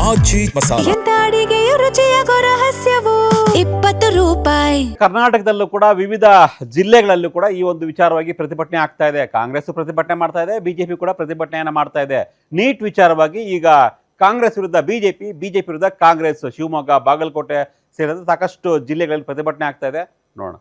ಆಜಿ ಮಸಾಲ. ಎಂತ ಅಡಿಗೆಯ ರುಚಿಯಾಗೋ ರಹಸ್ಯವು 20 ರೂಪಾಯಿ. ಕರ್ನಾಟಕದಲ್ಲೂ ಕೂಡ ವಿವಿಧ ಜಿಲ್ಲೆಗಳಲ್ಲೂ ಕೂಡ ಈ ಒಂದು ವಿಚಾರವಾಗಿ ಪ್ರತಿಭಟನೆ ಆಗ್ತಾ ಇದೆ. ಕಾಂಗ್ರೆಸ್ ಪ್ರತಿಭಟನೆ ಮಾಡ್ತಾ ಇದೆ, ಬಿಜೆಪಿ ಕೂಡ ಪ್ರತಿಭಟನೆಯನ್ನ ಮಾಡ್ತಾ ಇದೆ. ನೀಟ್ ವಿಚಾರವಾಗಿ ಈಗ ಕಾಂಗ್ರೆಸ್ ವಿರುದ್ಧ ಬಿಜೆಪಿ, ಬಿಜೆಪಿ ವಿರುದ್ಧ ಕಾಂಗ್ರೆಸ್ ಶಿವಮೊಗ್ಗ, ಬಾಗಲಕೋಟೆ ಸೇರಿದಂತೆ ಸಾಕಷ್ಟು ಜಿಲ್ಲೆಗಳಲ್ಲಿ ಪ್ರತಿಭಟನೆ ಆಗ್ತಾ ಇದೆ. ನೋಡೋಣ.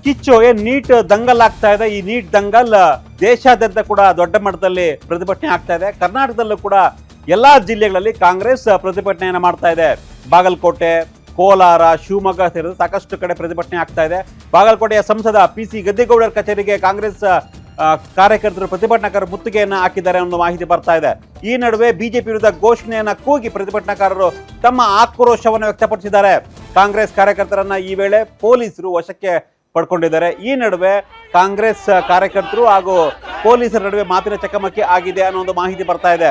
ಕಿಚ್ಚು ನೀಟ್ ದಂಗಲ್ ಆಗ್ತಾ ಇದೆ. ಈ ನೀಟ್ ದಂಗಲ್ ದೇಶಾದ್ಯಂತ ಕೂಡ ದೊಡ್ಡ ಮಟ್ಟದಲ್ಲಿ ಪ್ರತಿಭಟನೆ ಆಗ್ತಾ ಇದೆ. ಕರ್ನಾಟಕದಲ್ಲೂ ಕೂಡ ಎಲ್ಲಾ ಜಿಲ್ಲೆಗಳಲ್ಲಿ ಕಾಂಗ್ರೆಸ್ ಪ್ರತಿಭಟನೆಯನ್ನ ಮಾಡ್ತಾ ಇದೆ. ಬಾಗಲಕೋಟೆ, ಕೋಲಾರ, ಶಿವಮೊಗ್ಗ ಸೇರಿದಂತೆ ಸಾಕಷ್ಟು ಕಡೆ ಪ್ರತಿಭಟನೆ ಆಗ್ತಾ ಇದೆ. ಬಾಗಲಕೋಟೆಯ ಸಂಸದ PC ಗದ್ದಿಗೌಡರ ಕಚೇರಿಗೆ ಕಾಂಗ್ರೆಸ್ ಕಾರ್ಯಕರ್ತರು, ಪ್ರತಿಭಟನಾಕಾರರು ಮುತ್ತಿಗೆಯನ್ನ ಹಾಕಿದ್ದಾರೆ ಅನ್ನೋ ಮಾಹಿತಿ ಬರ್ತಾ ಇದೆ. ಈ ನಡುವೆ ಬಿಜೆಪಿ ವಿರುದ್ಧ ಘೋಷಣೆಯನ್ನ ಕೂಗಿ ಪ್ರತಿಭಟನಾಕಾರರು ತಮ್ಮ ಆಕ್ರೋಶವನ್ನು ವ್ಯಕ್ತಪಡಿಸಿದ್ದಾರೆ. ಕಾಂಗ್ರೆಸ್ ಕಾರ್ಯಕರ್ತರನ್ನ ಈ ವೇಳೆ ಪೊಲೀಸರು ವಶಕ್ಕೆ ಪಡ್ಕೊಂಡಿದ್ದಾರೆ. ಈ ನಡುವೆ ಕಾಂಗ್ರೆಸ್ ಕಾರ್ಯಕರ್ತರು ಹಾಗೂ ಪೊಲೀಸರ ನಡುವೆ ಮಾತಿನ ಚಕಮಕಿ ಆಗಿದೆ ಅನ್ನೋ ಒಂದು ಮಾಹಿತಿ ಬರ್ತಾ ಇದೆ.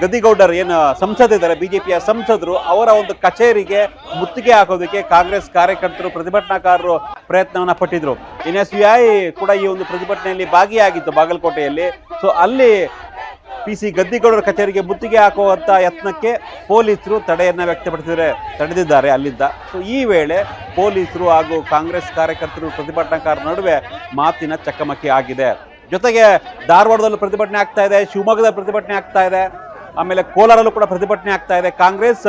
ಗದ್ದಿಗೌಡರ್ ಏನು ಸಂಸದಿದ್ದಾರೆ, ಬಿಜೆಪಿಯ ಸಂಸದರು, ಅವರ ಒಂದು ಕಚೇರಿಗೆ ಮುತ್ತಿಗೆ ಹಾಕೋದಕ್ಕೆ ಕಾಂಗ್ರೆಸ್ ಕಾರ್ಯಕರ್ತರು, ಪ್ರತಿಭಟನಾಕಾರರು ಪ್ರಯತ್ನವನ್ನ ಪಟ್ಟಿದ್ರು. NSUI ಕೂಡ ಈ ಒಂದು ಪ್ರತಿಭಟನೆಯಲ್ಲಿ ಭಾಗಿಯಾಗಿತ್ತು ಬಾಗಲಕೋಟೆಯಲ್ಲಿ. ಸೊ ಅಲ್ಲಿ PC ಗದ್ದಿಗೌಡರ ಕಚೇರಿಗೆ ಮುತ್ತಿಗೆ ಹಾಕುವಂತ ಯತ್ನಕ್ಕೆ ಪೊಲೀಸರು ತಡೆದಿದ್ದಾರೆ ಅಲ್ಲಿದ್ದ. ಸೊ ಈ ವೇಳೆ ಪೊಲೀಸರು ಹಾಗೂ ಕಾಂಗ್ರೆಸ್ ಕಾರ್ಯಕರ್ತರು, ಪ್ರತಿಭಟನಾಕಾರರ ನಡುವೆ ಮಾತಿನ ಚಕಮಕಿ ಆಗಿದೆ. ಜೊತೆಗೆ ಧಾರವಾಡದಲ್ಲೂ ಪ್ರತಿಭಟನೆ ಆಗ್ತಾ ಇದೆ, ಶಿವಮೊಗ್ಗದಲ್ಲಿ ಪ್ರತಿಭಟನೆ ಆಗ್ತಾ ಇದೆ, ಆಮೇಲೆ ಕೋಲಾರಲ್ಲೂ ಕೂಡ ಪ್ರತಿಭಟನೆ ಆಗ್ತಾ ಇದೆ. ಕಾಂಗ್ರೆಸ್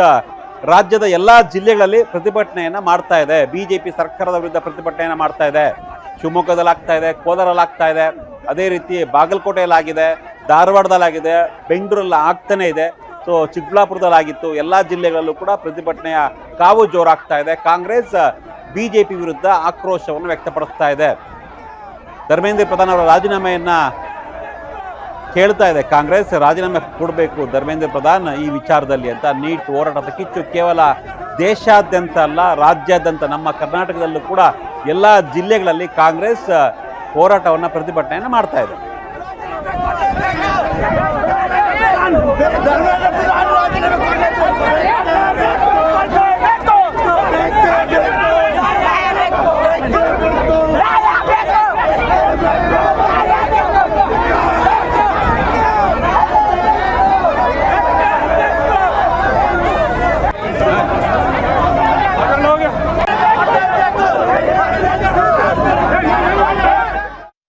ರಾಜ್ಯದ ಎಲ್ಲಾ ಜಿಲ್ಲೆಗಳಲ್ಲಿ ಪ್ರತಿಭಟನೆಯನ್ನ ಮಾಡ್ತಾ ಇದೆ. ಬಿಜೆಪಿ ಸರ್ಕಾರದ ವಿರುದ್ಧ ಪ್ರತಿಭಟನೆಯನ್ನ ಮಾಡ್ತಾ ಇದೆ. ಶಿವಮೊಗ್ಗದಲ್ಲಿ ಆಗ್ತಾ ಇದೆ, ಕೋಲಾರಲ್ಲಿ ಆಗ್ತಾ ಇದೆ, ಅದೇ ರೀತಿ ಬಾಗಲಕೋಟೆಯಲ್ಲಿ ಆಗಿದೆ, ಧಾರವಾಡದಲ್ಲಾಗಿದೆ, ಬೆಂಗಳೂರಲ್ಲಿ ಆಗ್ತಾನೆ ಇದೆ. ಸೊ ಚಿಕ್ಕಬಳ್ಳಾಪುರದಲ್ಲಿ ಆಗಿತ್ತು. ಎಲ್ಲ ಜಿಲ್ಲೆಗಳಲ್ಲೂ ಕೂಡ ಪ್ರತಿಭಟನೆಯ ಕಾವು ಜೋರಾಗ್ತಾ ಇದೆ. ಕಾಂಗ್ರೆಸ್ ಬಿಜೆಪಿ ವಿರುದ್ಧ ಆಕ್ರೋಶವನ್ನು ವ್ಯಕ್ತಪಡಿಸ್ತಾ ಇದೆ. ಧರ್ಮೇಂದ್ರ ಪ್ರಧಾನ್ ಅವರ ರಾಜೀನಾಮೆಯನ್ನ ಕೇಳ್ತಾ ಇದೆ. ಕಾಂಗ್ರೆಸ್ ರಾಜೀನಾಮೆ ಕೊಡಬೇಕು ಧರ್ಮೇಂದ್ರ ಪ್ರಧಾನ್ ಈ ವಿಚಾರದಲ್ಲಿ ಅಂತ. ನೀಟ್ ಹೋರಾಟದ ಕಿಚ್ಚು ಕೇವಲ ದೇಶಾದ್ಯಂತ ಅಲ್ಲ, ರಾಜ್ಯಾದ್ಯಂತ ನಮ್ಮ ಕರ್ನಾಟಕದಲ್ಲೂ ಕೂಡ ಎಲ್ಲ ಜಿಲ್ಲೆಗಳಲ್ಲಿ ಕಾಂಗ್ರೆಸ್ ಹೋರಾಟವನ್ನು, ಪ್ರತಿಭಟನೆಯನ್ನು ಮಾಡ್ತಾ ಇದೆ.